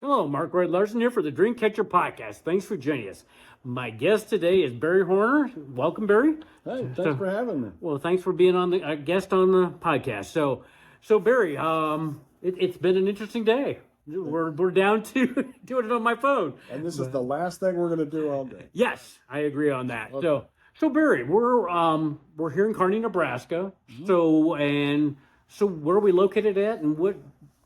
Hello, Mark Roy Larson here for the Dreamcatcher Podcast. Thanks for joining us. My guest today is Barry Horner. Welcome, Barry. Hey, thanks for having me. Well, thanks for being on the guest on the podcast. So Barry, it's been an interesting day. We're down to doing it on my phone. And this is the last thing we're going to do all day. Yes, I agree on that. Okay. So Barry, we're here in Kearney, Nebraska. So where are we located at, and what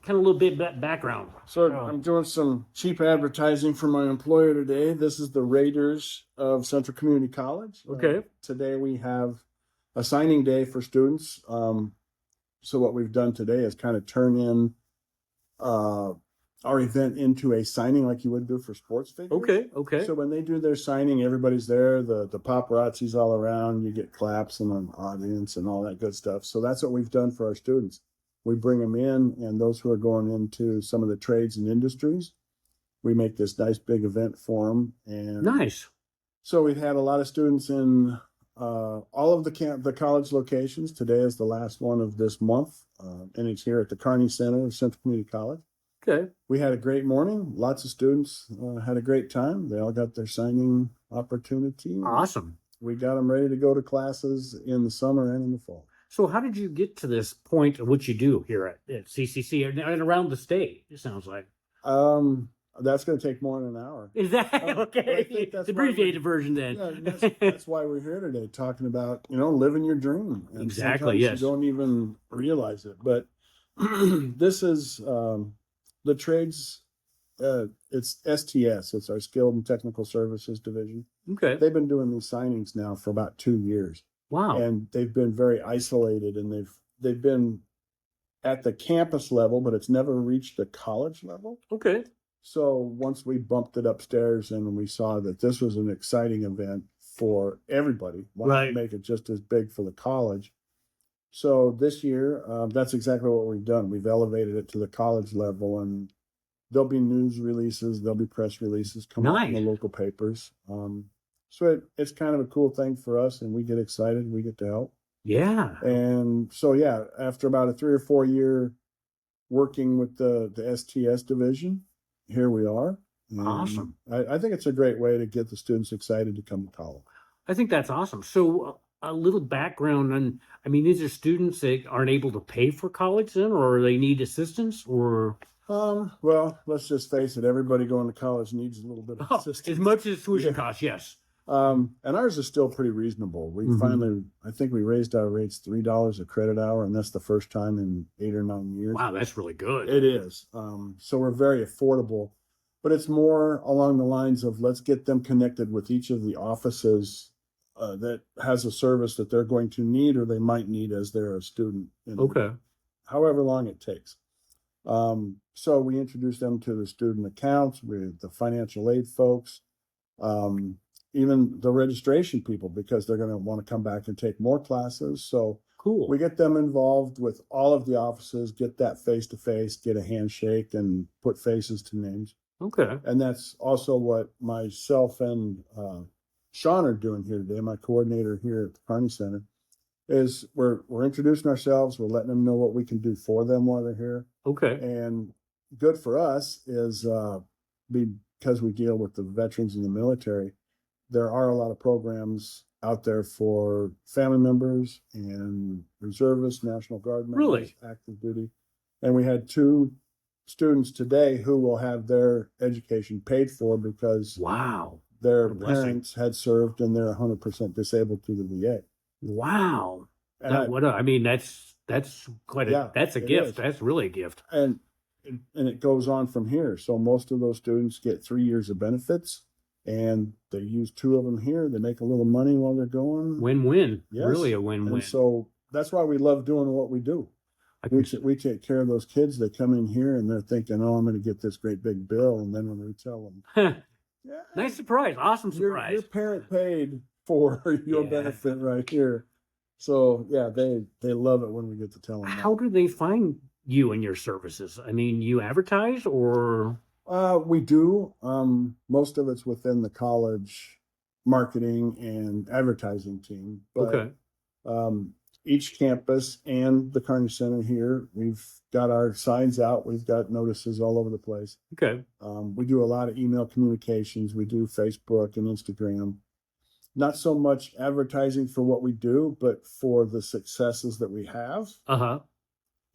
kind of little bit background? So I'm doing some cheap advertising for my employer today. This is the Raiders of Central Community College. Okay. Today we have a signing day for students. So what we've done today is kind of turn in our event into a signing like you would do for sports figures. Okay. So when they do their signing, everybody's there. The paparazzi's all around. You get claps and an audience and all that good stuff. So that's what we've done for our students. We bring them in, and those who are going into some of the trades and industries, we make this nice big event for them. And Nice. so we've had a lot of students in all of the college locations. Today is the last one of this month, and it's here at the Kearney Center of Central Community College. Okay. We had a great morning. Lots of students had a great time. They all got their signing opportunity. Awesome. We got them ready to go to classes in the summer and in the fall. So how did you get to this point of what you do here at CCC and around the state, it sounds like? That's going to take more than an hour. Is that I okay? think that's The why abbreviated version then. Yeah, that's why we're here today, talking about, living your dream. And Exactly, sometimes yes. You don't even realize it. But this is the trades, it's STS, it's our Skilled and Technical Services Division. Okay. They've been doing these signings now for about 2 years. Wow. And they've been very isolated, and they've been at the campus level, but it's never reached the college level. Okay. So once we bumped it upstairs and we saw that this was an exciting event for everybody, why not Right. make it just as big for the college? So this year, that's exactly what we've done. We've elevated it to the college level, and there'll be news releases, there'll be press releases coming out in the Nice. local papers. So it's kind of a cool thing for us, and we get excited. We get to help. Yeah. And so, yeah, after about a 3 or 4 year working with the STS division, here we are. And Awesome. I think it's a great way to get the students excited to come to college. I think that's awesome. So a little background on, these are students that aren't able to pay for college then, or they need assistance, or Well, let's just face it. Everybody going to college needs a little bit of assistance. as much as tuition Yeah. costs, yes. And ours is still pretty reasonable. We Mhm. I think we raised our rates $3 a credit hour, and that's the first time in 8 or 9 years. Wow, that's really good. It is. So we're very affordable, but it's more along the lines of let's get them connected with each of the offices that has a service that they're going to need or they might need as they're a student. Okay. However long it takes. So we introduce them to the student accounts, with the financial aid folks, even the registration people, because they're going to want to come back and take more classes. So Cool. we get them involved with all of the offices, get that face-to-face, get a handshake, and put faces to names. Okay. And that's also what myself and Sean are doing here today, my coordinator here at the Kearney Center, is we're introducing ourselves, we're letting them know what we can do for them while they're here. Okay. And good for us is because we deal with the veterans in the military, there are a lot of programs out there for family members and reservists, National Guard members, Really? active duty. And we had 2 students today who will have their education paid for because Wow. their What a blessing. parents had served and they're 100% disabled through the VA. Wow. And That's quite a Yeah, that's a it gift. is. That's really a gift. and it goes on from here. So most of those students get 3 years of benefits, and they use 2 of them here. They make a little money while they're going. Win-win. Yes. Really a win-win. And so that's why we love doing what we do. I can, We take care of those kids. They come in here and they're thinking, "Oh, I'm going to get this great big bill," and then when we tell them, "Yeah, nice surprise. Awesome your surprise. parent paid for your Yeah. benefit right here." So yeah, they love it when we get to tell them. How do they find you and your services? You advertise or We do. Most of it's within the college marketing and advertising team. But okay. each campus and the Kearney Center here, we've got our signs out. We've got notices all over the place. Okay. We do a lot of email communications. We do Facebook and Instagram. Not so much advertising for what we do, but for the successes that we have. Uh-huh.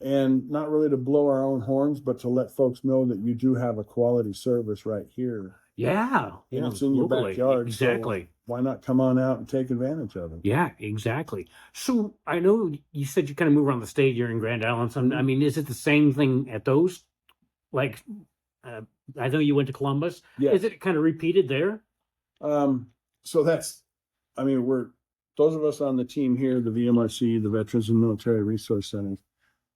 And not really to blow our own horns, but to let folks know that you do have a quality service right here. Yeah. And it's in your locally. backyard. Exactly. So why not come on out and take advantage of it? Yeah, exactly. So I know you said you kind of move around the state. You're in Grand Island. So, I mean, is it the same thing at those? Like, I know you went to Columbus. Yes. Is it kind of repeated there? So that's, I mean, those of us on the team here, the VMRC, the Veterans and Military Resource Centers,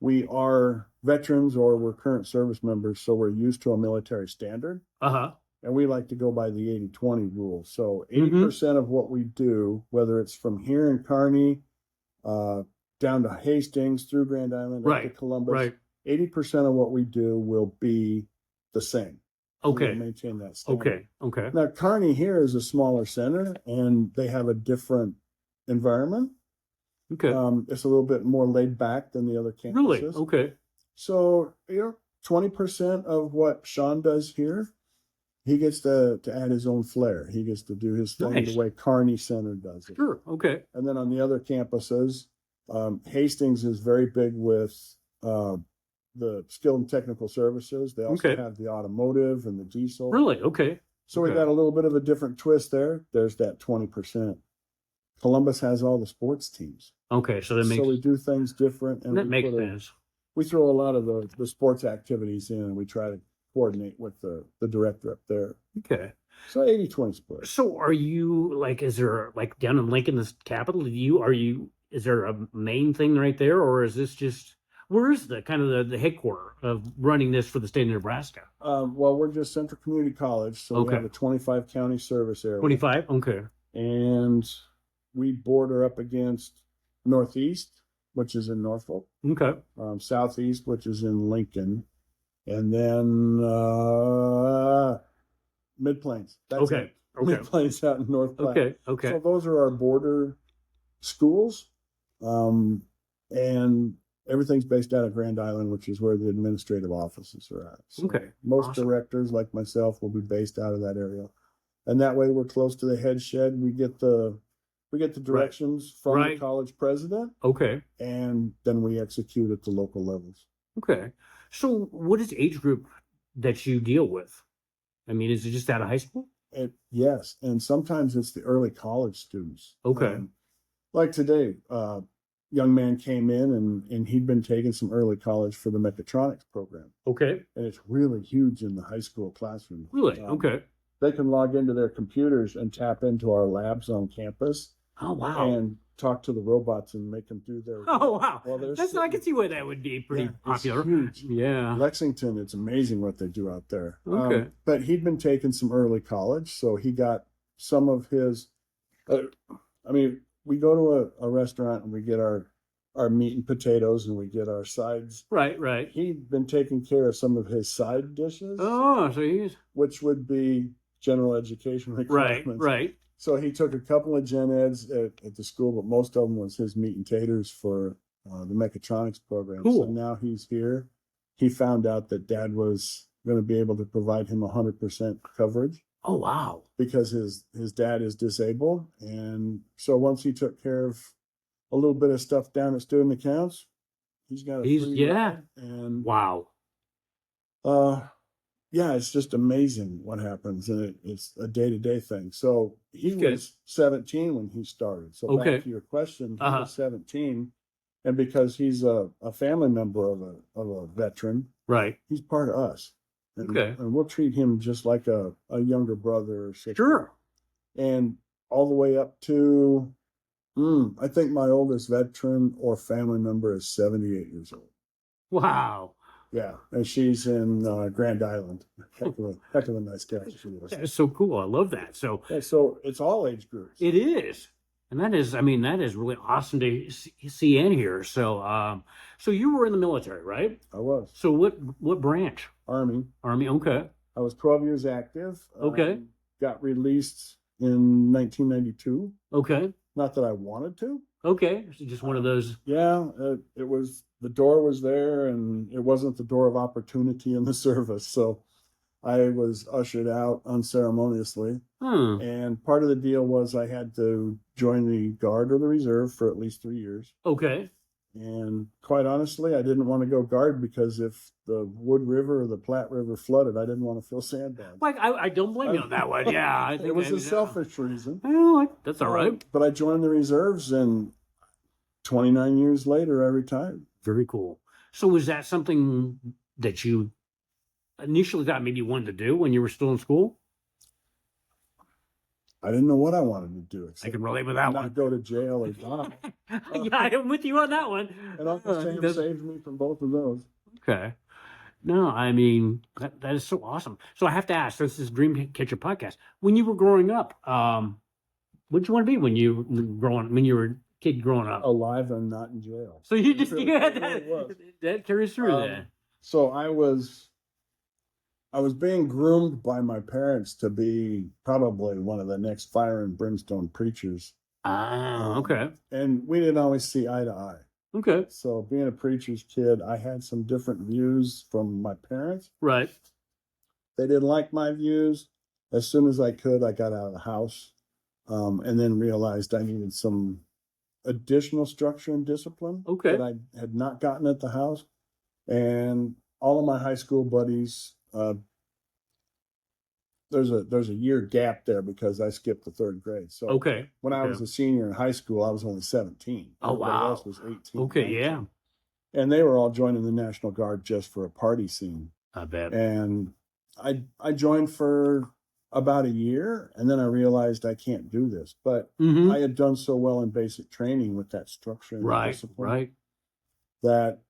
we are veterans or we're current service members, so we're used to a military standard. Uh-huh. And we like to go by the 80-20 rule. So 80% of what we do, whether it's from here in Kearney, down to Hastings, through Grand Island, up to Columbus, 80% of what we do will be the same. Okay. We'll maintain that standard. Okay. Now, Kearney here is a smaller center, and they have a different environment. Okay. It's a little bit more laid back than the other campuses. Really? Okay. So, 20% of what Sean does here, he gets to add his own flair. He gets to do his thing the way Kearney Center does it. Sure. Okay. And then on the other campuses, Hastings is very big with the skilled and technical services. They also have the automotive and the diesel. Really? Okay. So we got a little bit of a different twist there. There's that 20%. Columbus has all the sports teams. Okay, so we do things different, and that makes sense. We throw a lot of the sports activities in, and we try to coordinate with the director up there. Okay. So 80-20 split. So are you like, is there like down in Lincoln, the capital, is there a main thing right there, or is this just, where is the kind of the headquarters of running this for the state of Nebraska? Well, we're just Central Community College, so we have a 25 county service area. 25? Okay. And we border up against Northeast, which is in Norfolk. Okay. Southeast, which is in Lincoln. And then Mid-Plains. That's it. Mid-Plains out in North Platte. Okay. So those are our border schools. And everything's based out of Grand Island, which is where the administrative offices are at. So most directors, like myself, will be based out of that area. And that way we're close to the head shed. We get the directions from the college president. Okay. And then we execute at the local levels. Okay. So what is the age group that you deal with? I mean, is it just out of high school? Yes. And sometimes it's the early college students. Okay. Like today, young man came in and he'd been taking some early college for the mechatronics program. Okay. And it's really huge in the high school classroom. Really? Okay. They can log into their computers and tap into our labs on campus. Oh, wow. And talk to the robots and make them do their... Oh, wow. Well, I can see why that would be pretty popular. It's huge. Yeah. Lexington, it's amazing what they do out there. Okay. But he'd been taking some early college, so he got some of his... we go to a restaurant and we get our meat and potatoes and we get our sides. Right. He'd been taking care of some of his side dishes. Oh, so which would be general education requirements. Right. So he took a couple of gen eds at the school, but most of them was his meat and taters for the mechatronics program. Cool. So now he's here. He found out that Dad was going to be able to provide him 100% coverage. Oh, wow. Because his dad is disabled. And so once he took care of a little bit of stuff down at student accounts, he's got a free ride. And wow. Yeah, it's just amazing what happens, and it's a day-to-day thing. So he was 17 when he started. So back to your question, he was 17, and because he's a family member of a veteran, right? He's part of us. And we'll treat him just like a younger brother or sister. Sure. And all the way up to, I think my oldest veteran or family member is 78 years old. Wow. Yeah, and she's in Grand Island. Heck of a nice gal she was. That's so cool. I love that. So it's all age groups. It is, and that is really awesome to see in here. So, so you were in the military, right? I was. So what branch? Army. Okay. I was 12 years active. Okay. Got released in 1992. Okay. Not that I wanted to. Okay. So just one of those. Yeah, it was, the door was there, and it wasn't the door of opportunity in the service. So I was ushered out unceremoniously. Hmm. And part of the deal was I had to join the Guard or the Reserve for at least 3 years. Okay. And quite honestly, I didn't want to go Guard because if the Wood River or the Platte River flooded, I didn't want to feel sandbagged. Like I don't blame you on that one. Yeah, I think It was I, a selfish reason. well, that's all right. But I joined the reserves, and 29 years later, I retired. Very cool. So was that something that you initially thought maybe you wanted to do when you were still in school? I didn't know what I wanted to do I except can relate with that not one. go to jail or die. Yeah, I'm with you on that one. And Uncle Sam That's- saved me from both of those. okay. No, I mean that is so awesome. So I have to ask, this is Dream Catcher podcast. When you were growing up, what did you want to be when you when you were a kid growing up? Alive and not in jail. So you just It you had really was. that carries through that. So I was being groomed by my parents to be probably one of the next fire and brimstone preachers. Ah, okay. And we didn't always see eye to eye. Okay. So being a preacher's kid, I had some different views from my parents. Right. They didn't like my views. As soon as I could, I got out of the house, and then realized I needed some additional structure and discipline Okay. that I had not gotten at the house. And all of my high school buddies, there's a year gap there because I skipped the third grade. So Okay. when I Okay. was a senior in high school, I was only 17. Oh, Everybody wow. else was 18. Okay, 19. yeah. And they were all joining the National Guard just for a party scene. I bet. And I joined for about a year, and then I realized I can't do this. But Mhm. I had done so well in basic training with that structure and Right. discipline Right. that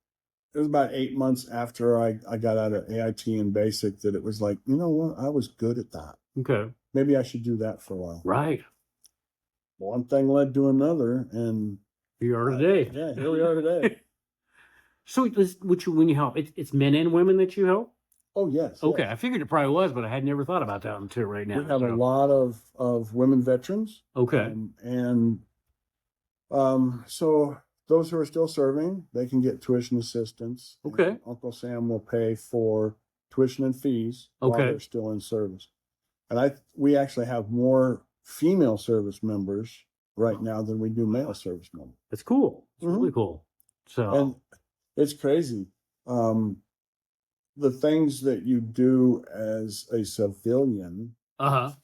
it was about 8 months after I got out of AIT and basic that it was like, you know what, I was good at that. Okay. Maybe I should do that for a while. Right. One thing led to another, and Here you are today. yeah, here we are today. So when you help, it's men and women that you help? Oh yes. Okay, yes. I figured it probably was, but I had never thought about that until right now. We have a so- lot of women veterans. Okay. So those who are still serving, they can get tuition assistance. Okay. And Uncle Sam will pay for tuition and fees while Okay. they're still in service. And we actually have more female service members right now than we do male service members. That's cool. It's Mhm. really cool. So And it's crazy. The things that you do as a civilian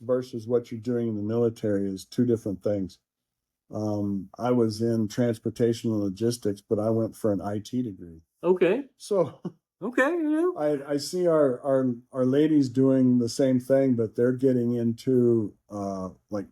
versus what you're doing in the military is two different things. I was in transportation and logistics, but I went for an IT degree. okay. So Okay, yeah. I see our ladies doing the same thing, but they're getting into like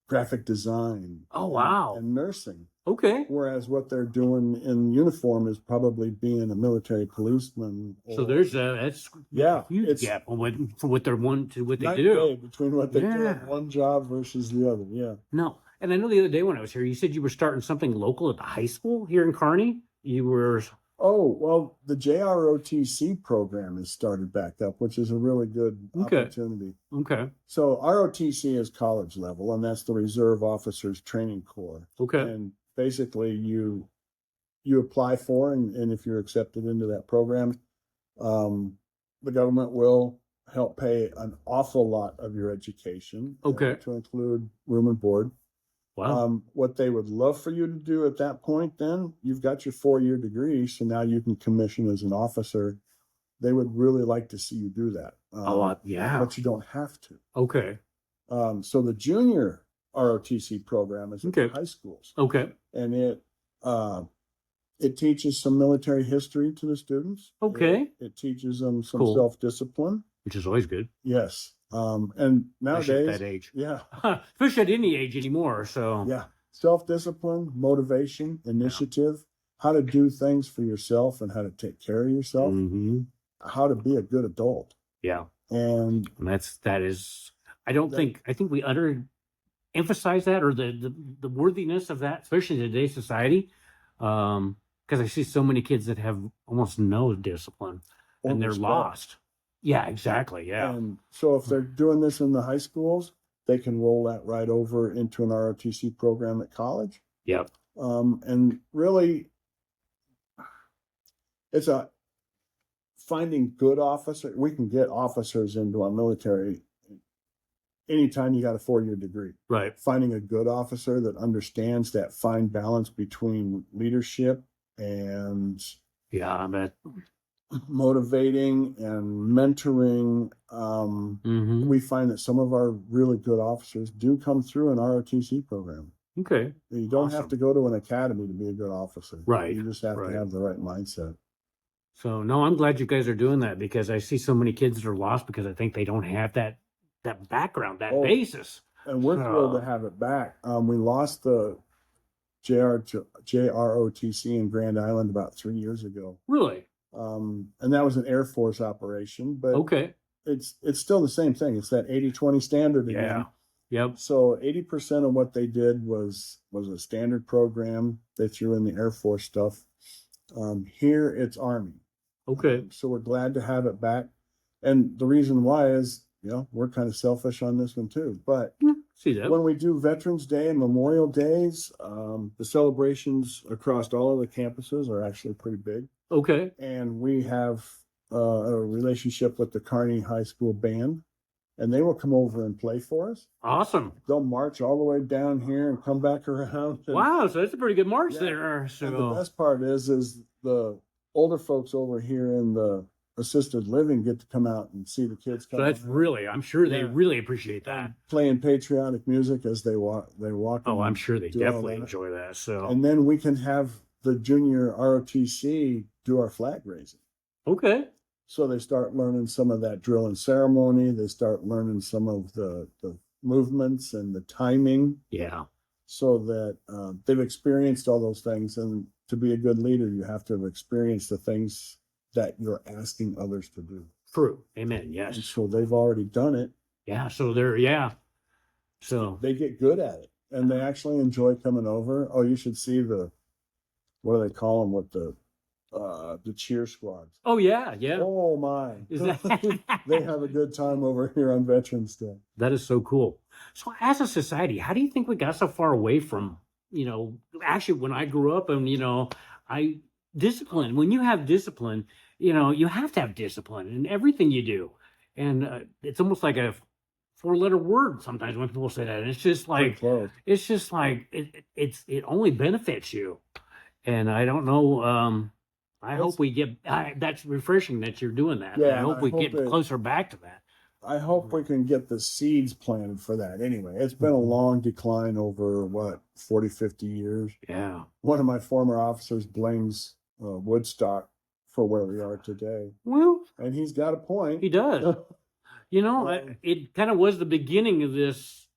graphic design. Oh, wow. And nursing. Okay. Whereas what they're doing in uniform is probably being a military policeman. So there's that's Yeah, a huge it's gap on what they're one to what they night do. and day between what they do Yeah. in one job versus the other. Yeah. No. And I know the other day when I was here, you said you were starting something local at the high school here in Kearney. You were Oh, well, the JROTC program has started back up, which is a really good Okay. opportunity. okay. So ROTC is college level, and that's the Reserve Officers Training Corps. Okay. And basically you apply for, and if you're accepted into that program, the government will help pay an awful lot of your education. Okay. To include room and board. Wow. What they would love for you to do at that point, then you've got your 4-year degree, so now you can commission as an officer. They would really like to see you do that. Yeah. But you don't have to. Okay. So the junior ROTC program is at Okay. high schools, Okay. and it teaches some military history to the students. Okay. It teaches them some Cool. self-discipline. Which is always good. Yes. And Especially at nowadays, that age. yeah, Especially at any age anymore. So yeah, self-discipline, motivation, initiative, how to do things for yourself and how to take care of yourself, Mhm. how to be a good adult. Yeah. And And that is I think we emphasize that or the worthiness of that, especially in today's society. Because I see so many kids that have almost no discipline or and they're respect. lost. Yeah, exactly. Yeah. And so if they're doing this in the high schools, they can roll that right over into an ROTC program at college. Yep. And really, it's a finding good officer. We can get officers into our military anytime you got a 4-year degree. Right. Finding a good officer that understands that fine balance between leadership and Yeah, I bet. motivating and mentoring. We find that some of our really good officers do come through an ROTC program. Okay. You don't Awesome. have to go to an academy to be a good officer. Right. You just have Right. to have the right mindset. So no, I'm glad you guys are doing that because I see so many kids that are lost because I think they don't have that background, that basis. And we're thrilled to have it back. We lost the JROTC in Grand Island about 3 years ago. Really? And that was an Air Force operation, but Okay. it's still the same thing. It's that 80-20 standard again. Yeah. Yep. So 80% of what they did was a standard program. They threw in the Air Force stuff. Here it's Army. Okay. So we're glad to have it back. And the reason why is, we're kind of selfish on this one too. But See that? when we do Veterans Day and Memorial Days, the celebrations across all of the campuses are actually pretty big. Okay. And we have a relationship with the Kearney High School band, and they will come over and play for us. Awesome. They'll march all the way down here and come back around. And, Wow, so that's a pretty good march Yeah. there. So and the best part is the older folks over here in the assisted living get to come out and see the kids come. so that's out really, I'm sure they Yeah. really appreciate that. playing patriotic music as they walk. Oh, I'm sure they do all definitely that. enjoy that. So And then we can have the junior ROTC do our flag raising. okay. So they start learning some of that drill and ceremony. They start learning some of the movements and the timing, Yeah. so that they've experienced all those things. And to be a good leader, you have to have experienced the things that you're asking others to do. True. Amen. And Yes. so they've already done it. Yeah. So they're, yeah. So They get good at it, and they actually enjoy coming over. Oh, you should see what do they call them with the cheer squads. oh yeah, yeah. Oh my. Is that They have a good time over here on Veterans Day. that is so cool. So as a society, how do you think we got so far away from, actually when I grew up and, discipline, when you have discipline, you have to have discipline in everything you do. And it's almost like a 4-letter word sometimes when people say that. And it's just Pretty like, close. it only benefits you. And I don't know, I hope we get, that's refreshing that you're doing that. Yeah, I hope I we hope get it- closer back to that. I hope we can get the seeds planted for that anyway. It's been a long decline over 40, 50 years. Yeah. One of my former officers blames Woodstock for where we are today. Well, And he's got a point. he does. It kind of was the beginning of this,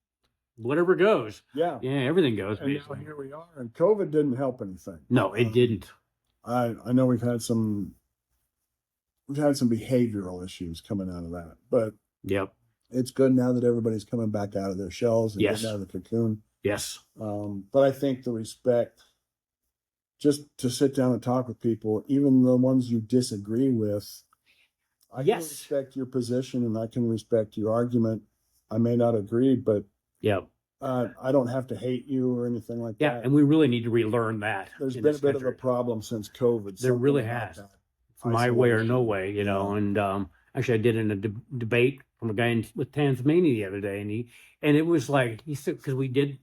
whatever goes. Yeah. Yeah, everything goes. And now here we are. And COVID didn't help anything. No, it didn't. I know we've had some behavioral issues coming out of that, but Yep. it's good now that everybody's coming back out of their shells and Yes. getting out of the cocoon. Yes. But I think the respect, just to sit down and talk with people, even the ones you disagree with, I Yes. can respect your position and I can respect your argument. I may not agree, but Yep. I don't have to hate you or anything like Yeah, that. and we really need to relearn that. There's in been a this bit of a country. problem since COVID. There really something about has. that. It's my way or no Isolation. way, Yeah. And actually, I did in a debate from a guy with Tasmania the other day, and it was like he said because we did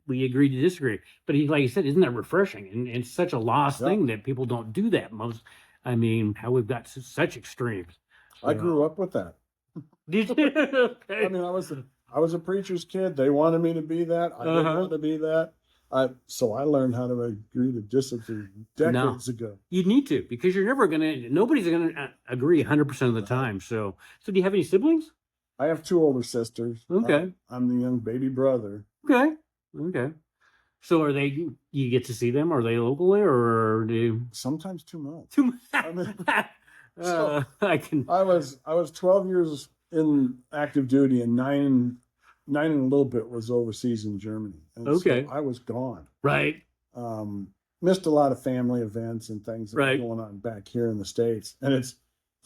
we agreed to disagree, but he said, isn't that refreshing? And it's such a lost Yeah. thing that people don't do that most. I mean, how we've got such extremes. I grew up with that. Did you? Okay. I mean, I was a preacher's kid. They wanted me to be that. I didn't Uh-huh. want to be that. So I learned how to agree to disagree decades ago. You need to because nobody's gonna agree 100% of the time. So do you have any siblings? I have 2 older sisters. Okay. I'm the young baby brother. Okay. So are they? You get to see them? Are they locally or do? Sometimes too much. Too I mean, so- I can. I was 12 years in active duty, and nine and a little bit was overseas in Germany. And Okay. so I was gone. Right. Missed a lot of family events and things that Right. were going on back here in the States. And it's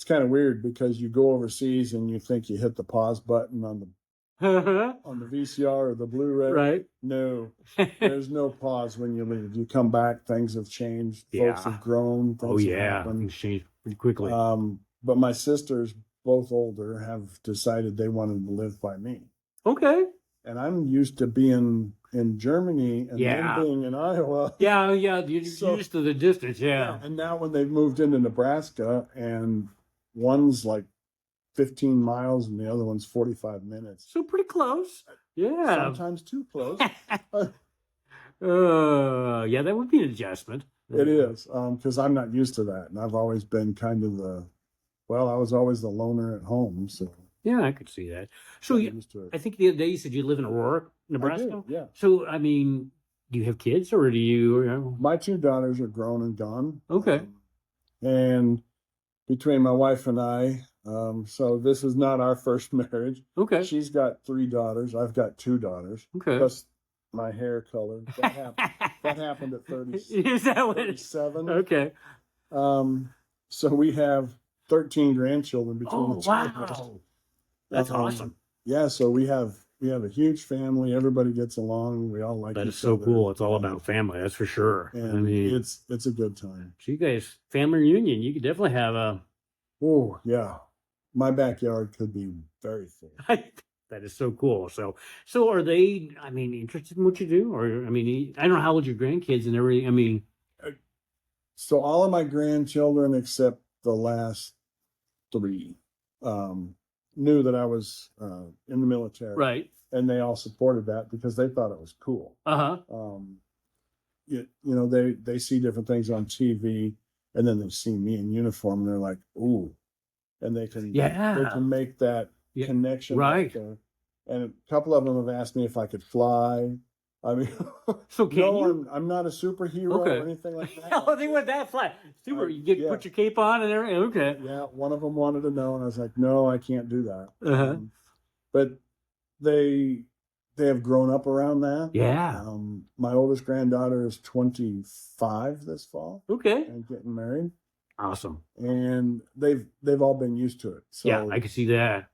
kind of weird because you go overseas and you think you hit the pause button on the on the VCR or the Blu-ray. Right. No, there's no pause when you leave. You come back, things have changed. Folks Yeah. have grown. Oh Things have yeah. happened. Things change pretty quickly. But my sisters, both older, have decided they wanted to live by me. Okay. And I'm used to being in Germany and Yeah. them being in Iowa. Yeah. You're So- used to the distance. Yeah. And now when they've moved into Nebraska and one's like 15 miles and the other one's 45 minutes. So pretty close. Yeah. Sometimes too close. Yeah, that would be an adjustment. It is, because I'm not used to that. And I've always been kind of I was always the loner at home. So Yeah, I could see that. So I'm you, used to it. I think the other day you said you live in Aurora, I Nebraska. do, yeah. So I mean, do you have kids or do you? My two daughters are grown and gone. Okay. And between my wife and I, so this is not our first marriage. Okay. She's got 3 daughters. I've got 2 daughters. Okay. Plus my hair color. That happened at 30, Is that what it's? 37. Okay. So we have 13 grandchildren between Oh the two of us. wow, that's awesome. Yeah, so we have a huge family. Everybody gets along. We all like That each is so other. cool. It's all about family. That's for sure. And I mean, it's a good time. so you guys family reunion. You could definitely have a. Oh yeah, my backyard could be very full. That is so cool. So are they? I mean, interested in what you do, or I mean, I don't know how old your grandkids and everything. I mean, So all of my grandchildren, except the last 3, knew that I was in the military, right? and they all supported that because they thought it was cool. You know, they see different things on TV, and then they see me in uniform, and they're like, "Ooh," and they can make that connection right there. And a couple of them have asked me if I could fly. I mean, so can you? I'm not a superhero or anything like that. Oh, they went that flat. Super. You put your cape on and everything. Okay. Yeah, one of them wanted to know, and I was like, "No, I can't do that." Uh-huh. But they have grown up around that. Yeah. My oldest granddaughter is 25 this fall. Okay. And getting married. Awesome. And they've all been used to it. So yeah, I can see that.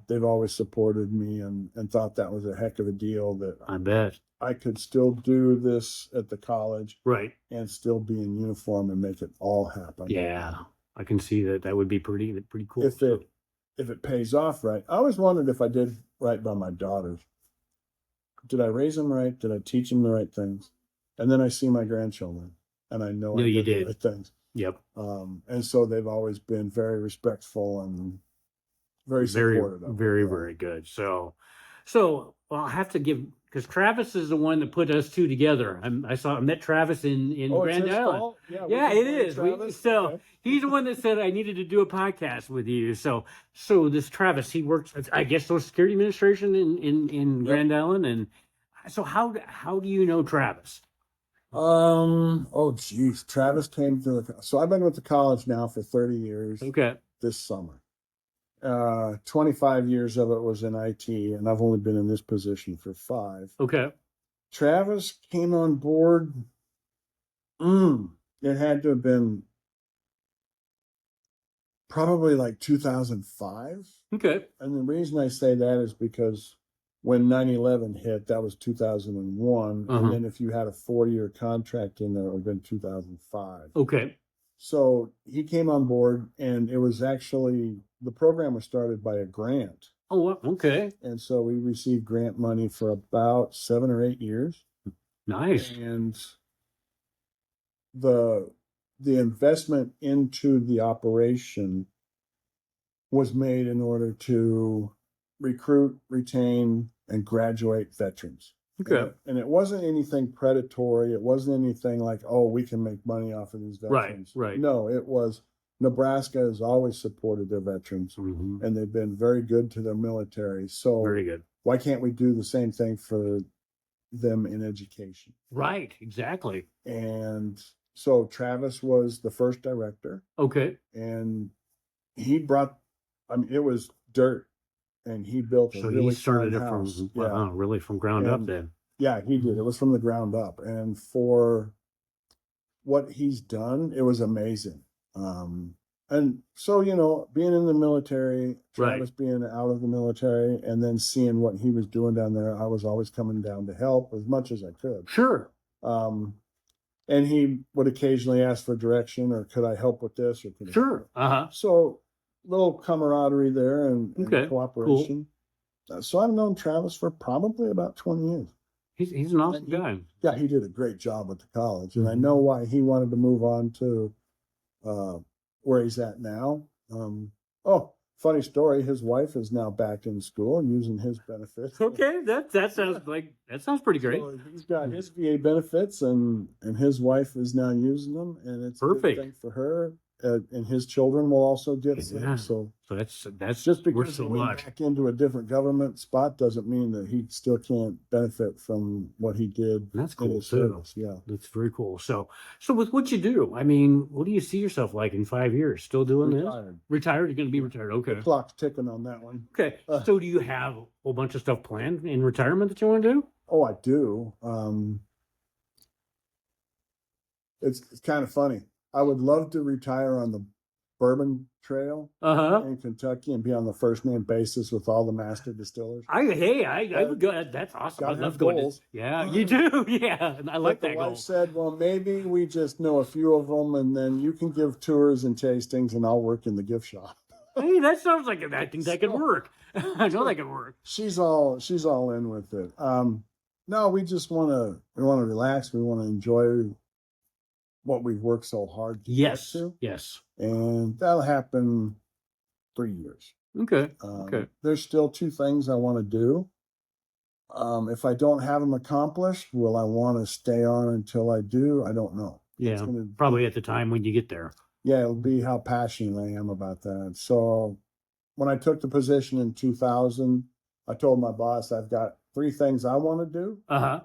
They've always supported me and thought that was a heck of a deal that I bet I could still do this at the college, right, and still be in uniform and make it all happen. Yeah, I can see that. That would be pretty cool. If it pays off right. I always wondered if I did right by my daughters. Did I raise them right? Did I teach them the right things? And then I see my grandchildren, and I know I you did did the right things. Yep. And so they've always been very respectful and very supportive. Very good. So well, I'll have to give, because Travis is the one that put us two together. I met Travis in Grand Island. Yeah, it is. He's the one that said I needed to do a podcast with you. So this Travis, he works, I guess, Social Security Administration in Grand Island. And so how do you know Travis? Oh geez, Travis came through. So I've been with the college now for 30 years. Okay. This summer. 25 years of it was in IT, and I've only been in this position for 5. Okay. Travis came on board. It had to have been probably like 2005. Okay. And the reason I say that is because when 9/11 hit, that was 2001. And then if you had a 4-year contract in there, it would have been 2005. Okay. So he came on board, and it was actually, the program was started by a grant. Oh, okay. And so we received grant money for about 7 or 8 years. Nice. And the investment into the operation was made in order to recruit, retain, and graduate veterans. Okay. And it wasn't anything predatory. It wasn't anything like, oh, we can make money off of these veterans. Right. No, it was, Nebraska has always supported their veterans, and they've been very good to their military. So very good. Why can't we do the same thing for them in education? Right, exactly. And so Travis was the first director. Okay. And he brought, it was dirt. And he built a really started it house. Really from ground up then. Yeah, he did. It was from the ground up. And for what he's done, it was amazing. And so, being in the military, Right. Travis being out of the military, and then seeing what he was doing down there, I was always coming down to help as much as I could. Sure. Um, and he would occasionally ask for direction, or could I help with this, or could I help Sure. Uh-huh. so little camaraderie there, and Okay. Cool. cooperation. So I've known Travis for probably about 20 years. He's an awesome And guy. yeah, he did a great job at the college. And I Mhm. know why he wanted to move on to uh, where he's at now. Oh, funny story. His wife is now back in school and using his benefits. Okay, that sounds pretty great. So he's got his VA benefits, and his wife is now using them, and it's a good Perfect. thing for her. And his children will also get Yeah. them. So So that's just worth because so he went much. back into a different government spot doesn't mean that he still can't benefit from what he did That's in cool his too. service. Yeah. That's very cool. So with what you do, I mean, what do you see yourself like in 5 years? Still doing this? Retired. Retired? You're going to be retired. The Okay. clock's ticking on that one. Okay. So do you have a whole bunch of stuff planned in retirement that you want to do? Oh, I do. It's kind of funny. I would love to retire on the Bourbon Trail Uh-huh. in Kentucky and be on the first name basis with all the master distillers. I would go. That's awesome. Gotta I'd love have going. goals. Yeah, you do. Yeah, and I like But that the wife goal. said, "Well, maybe we just know a few of them, and then you can give tours and tastings, and I'll work in the gift shop." Hey, that sounds like I think that could So- work. I know that could work. She's all in with it. No, we just want to relax. We want to enjoy what we've worked so hard to Yes. get to, Yes. and that'll happen 3 years. Okay. Okay. There's still two things I want to do. If I don't have them accomplished, will I want to stay on until I do? I don't know. It's Yeah. gonna, Probably at the time when you get there. yeah, it'll be how passionate I am about that. So when I took the position in 2000, I told my boss I've got three things I want to do Uh-huh.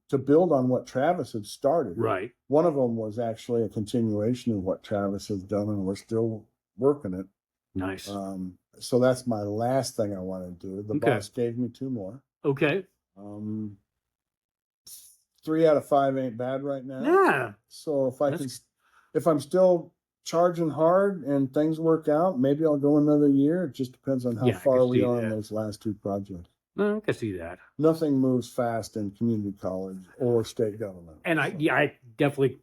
to build on what Travis had started. Right. One of them was actually a continuation of what Travis has done, and we're still working it. Nice. So that's my last thing I want to do. The Okay. boss gave me two more. Okay. 3 out of 5 ain't bad right now. Yeah. So That's- if I'm still charging hard and things work out, maybe I'll go another year. It just depends on how Yeah, I far can we see are in that. those last two projects. I can see that. Nothing moves fast in community college or state government. And I definitely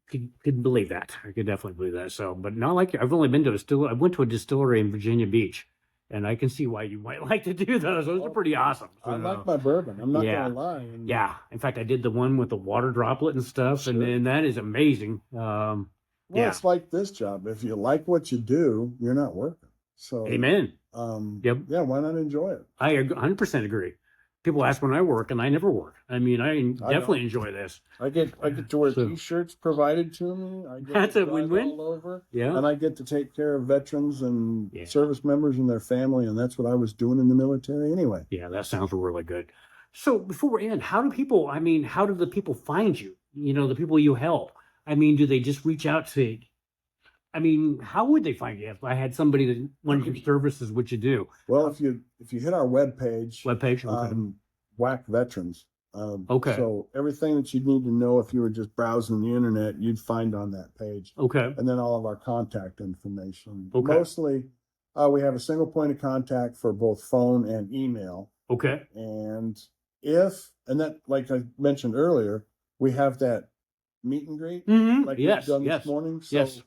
could believe that. I could definitely believe that. So, but not like I've only been to a distillery. I went to a distillery in Virginia Beach, and I can see why you might like to do those. Those are pretty awesome. I like my bourbon. I'm not Yeah. gonna lie. And Yeah. In fact, I did the one with the water droplet and stuff, and Sure. then that is amazing. Well, Yeah. it's like this job. If you like what you do, you're not working. So, Amen. Yep. yeah, why not enjoy it? I 100% agree. People ask when I work, and I never work. I mean, I definitely enjoy this. I get to wear So- T-shirts provided to me. I get That's to a drive win-win. all over, Yeah. and I get to take care of veterans and Yeah. service members and their family, and that's what I was doing in the military anyway. Yeah, that sounds really good. So before we end, how do the people find you? You know, the people you help. I mean, do they just reach out to? I mean, how would they find you if I had somebody that wanted your services? What you do? Well, if you hit our webpage, Webpage. Okay. WAC Veterans. Okay. So everything that you'd need to know if you were just browsing the internet, you'd find on that page. Okay. And then all of our contact information. Okay. Mostly, we have a single point of contact for both phone and email. Okay. And that, like I mentioned earlier, we have that meet and greet Mm-hmm. like Yes. we've done Yes. this morning. So Yes.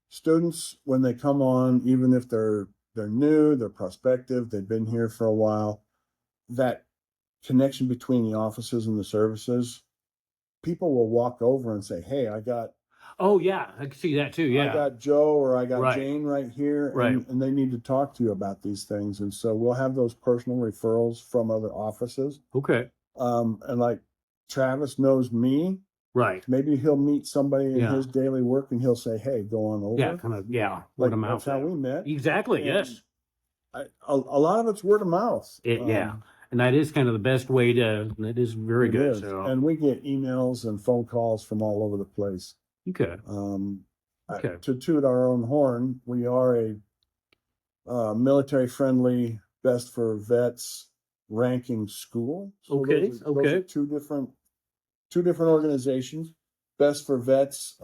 students, when they come on, even if they're new, they're prospective, they've been here for a while, that connection between the offices and the services, people will walk over and say, "Hey, I got Oh yeah, I can see that too. I Yeah. got Joe or I got Right. Jane right here, Right. and they need to talk to you about these things." And so we'll have those personal referrals from other offices. Okay. And like Travis knows me, Right. maybe he'll meet somebody in Yeah. his daily work and he'll say, "Hey, go on over." Yeah. Kind of. Yeah. Like Word of mouth. that's how we met. Exactly. And Yes. a lot of it's word of mouth. Yeah. And that is kind of the best way to. That is very It good. is. So. And we get emails and phone calls from all over the place. Okay. To toot our own horn, we are a military-friendly, best for vets ranking school. So Okay, those okay. are two different organizations. Best for vets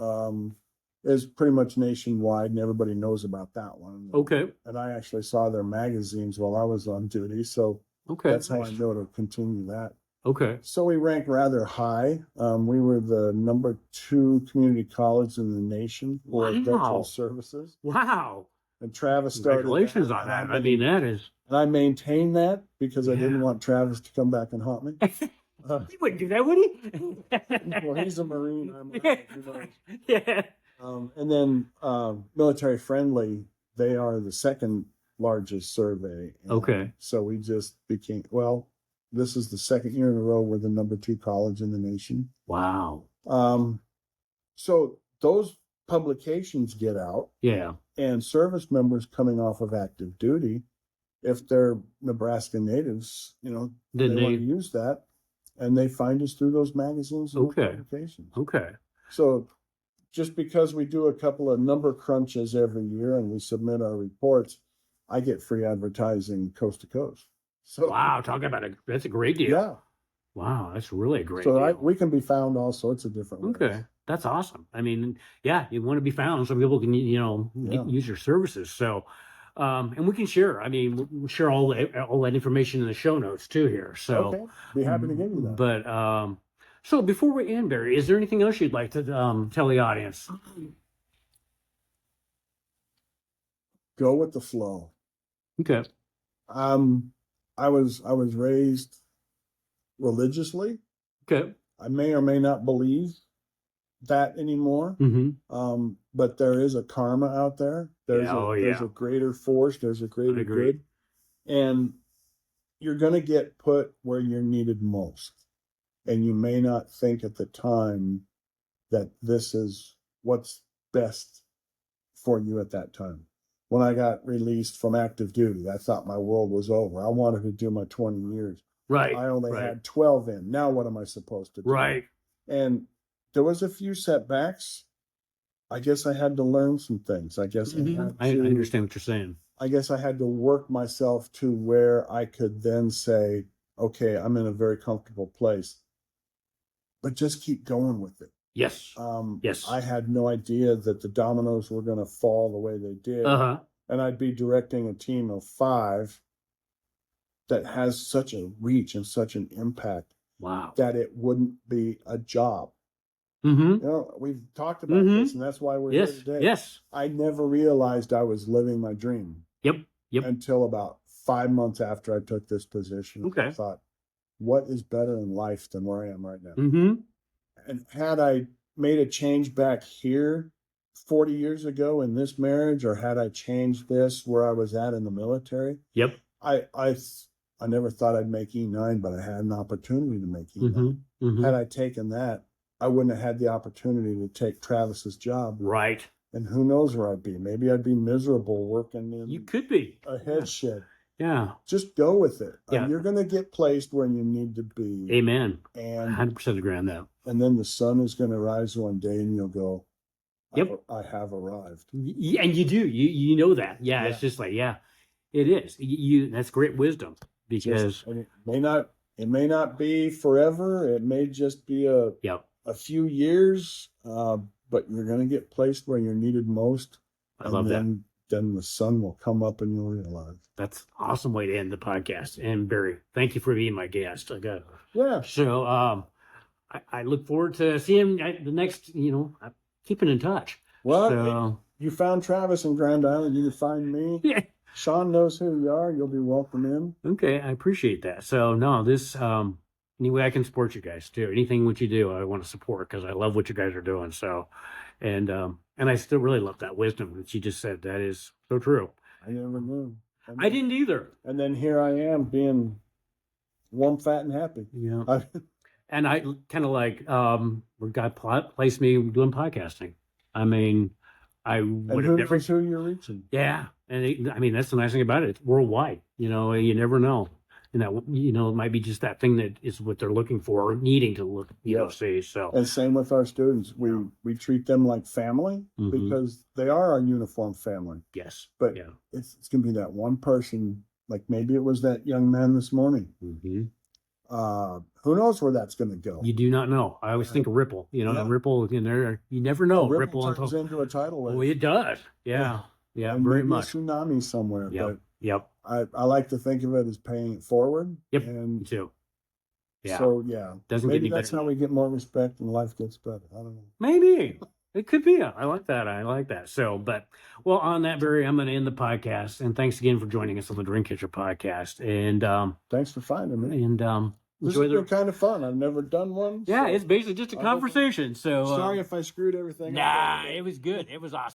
is pretty much nationwide, and everybody knows about that one. Okay. And I actually saw their magazines while I was on duty, so Okay. that's how I Nice. know to continue that. Okay. So we ranked rather high. We were the number 2 community college in the nation for Wow. veteran services. Wow. And Travis started Congratulations that, on and that. I mean, that is. and I maintained that because I didn't Yeah. want Travis to come back and haunt me. He wouldn't do that, would he? Well, he's a Marine. I'm Yeah. not. Yeah. And then military friendly, they are the second largest survey. And Okay. so we just became, well, this is the second year in a row we're the number 2 college in the nation. Wow. So those publications get out, Yeah. and service members coming off of active duty, if they're Nebraska natives, they Then want to they. use that, and they find us through those magazines and those Okay. publications. Okay. So just because we do a couple of number crunches every year and we submit our reports, I get free advertising coast to coast. So Wow. Talk about it. That's a great deal. yeah, Wow. That's really a great so deal. we can be found all sorts of different ways. Okay. That's awesome. I mean, yeah, you want to be found so people can, Yeah. use your services. So, and we can share. I mean, we'll share all that information in the show notes too here. So, Okay, be happy to give you that. but so before we end, Barry, is there anything else you'd like to tell the audience? Go with the flow. Okay. I was raised religiously. Okay. I may or may not believe that anymore. Mm-hmm. But there is a karma out there. There's Yeah. a greater force. There's a greater I agree. good, and you're going to get put where you're needed most. And you may not think at the time that this is what's best for you at that time. When I got released from active duty, I thought my world was over. I wanted to do my 20 years. Right. I only right. had 12 in. Now what am I supposed to do? Right. And there was a few setbacks. I guess I had to learn some things. I guess I understand what you're saying. I guess I had to work myself to where I could then say, okay, I'm in a very comfortable place, but just keep going with it. Yes. Yes. I had no idea that the dominoes were going to fall the way they did. And I'd be directing a team of 5 that has such a reach and such an impact. Wow. That it wouldn't be a job. Mm-hmm. We've talked about this, and that's why we're here today. Yes. I never realized I was living my dream. Yep. Until about 5 months after I took this position. Okay. I thought, what is better in life than where I am right now? Mm-hmm. And had I made a change back here 40 years ago in this marriage, or had I changed this where I was at in the military? Yep. I never thought I'd make E9, but I had an opportunity to make E9. Mm-hmm. Had I taken that, I wouldn't have had the opportunity to take Travis's job. Right. And who knows where I'd be? Maybe I'd be miserable working in You could be a head shed. Yeah. Just go with it. Yeah. You're going to get placed where you need to be. Amen. And 100% agree on that. And then the sun is going to rise one day, and you'll go, Yep. I have arrived. And you do. You know that. Yeah. It's just like, yeah, it is. That's great wisdom because and it may not be forever. It may just be a few years, but you're going to get placed where you're needed most. I love that. Then the sun will come up and you'll realize. That's an awesome way to end the podcast. And Barry, thank you for being my guest. Yeah. So I look forward to seeing the next, keeping in touch. Well, you found Travis in Grand Island. You can find me. Yeah. Sean knows who you are. You'll be welcome in. Okay. I appreciate that. So no, any way I can support you guys too. Anything what you do, I want to support because I love what you guys are doing. So, and I still really love that wisdom that you just said. That is so true. I never knew. I didn't either. And then here I am being warm, fat, and happy. Yeah. And I kind of like, where God placed me doing podcasting. I mean, I would have never. Who you're reaching. Yeah. And that's the nice thing about it. It's worldwide. You never know. And that, it might be just that thing that is what they're looking for or needing to look, see. So, and same with our students. We treat them like family because they are our uniform family. Yes. But it's going to be that one person, like maybe it was that young man this morning. Who knows where that's going to go? You do not know. I always think of Ripple. You know, Yeah. the Ripple in there. You never know. Ripple turns until into a tidal wave. oh, it does. Yeah, yeah, And very maybe much. a tsunami somewhere. Yep, yep, But I like to think of it as paying it forward. yep. Me And too. Yeah. so yeah, Doesn't get maybe any that's better. how we get more respect and life gets better. I don't know. Maybe it could be. I like that. I like that. So, but well, on that, Barry, I'm going to end the podcast. And thanks again for joining us on the Drink Catcher podcast. And Thanks for finding me. enjoy This has the. been kind of fun. I've never done one. Yeah, so it's basically just a I'll- conversation. So sorry if I screwed everything up. nah, it was good. It was awesome.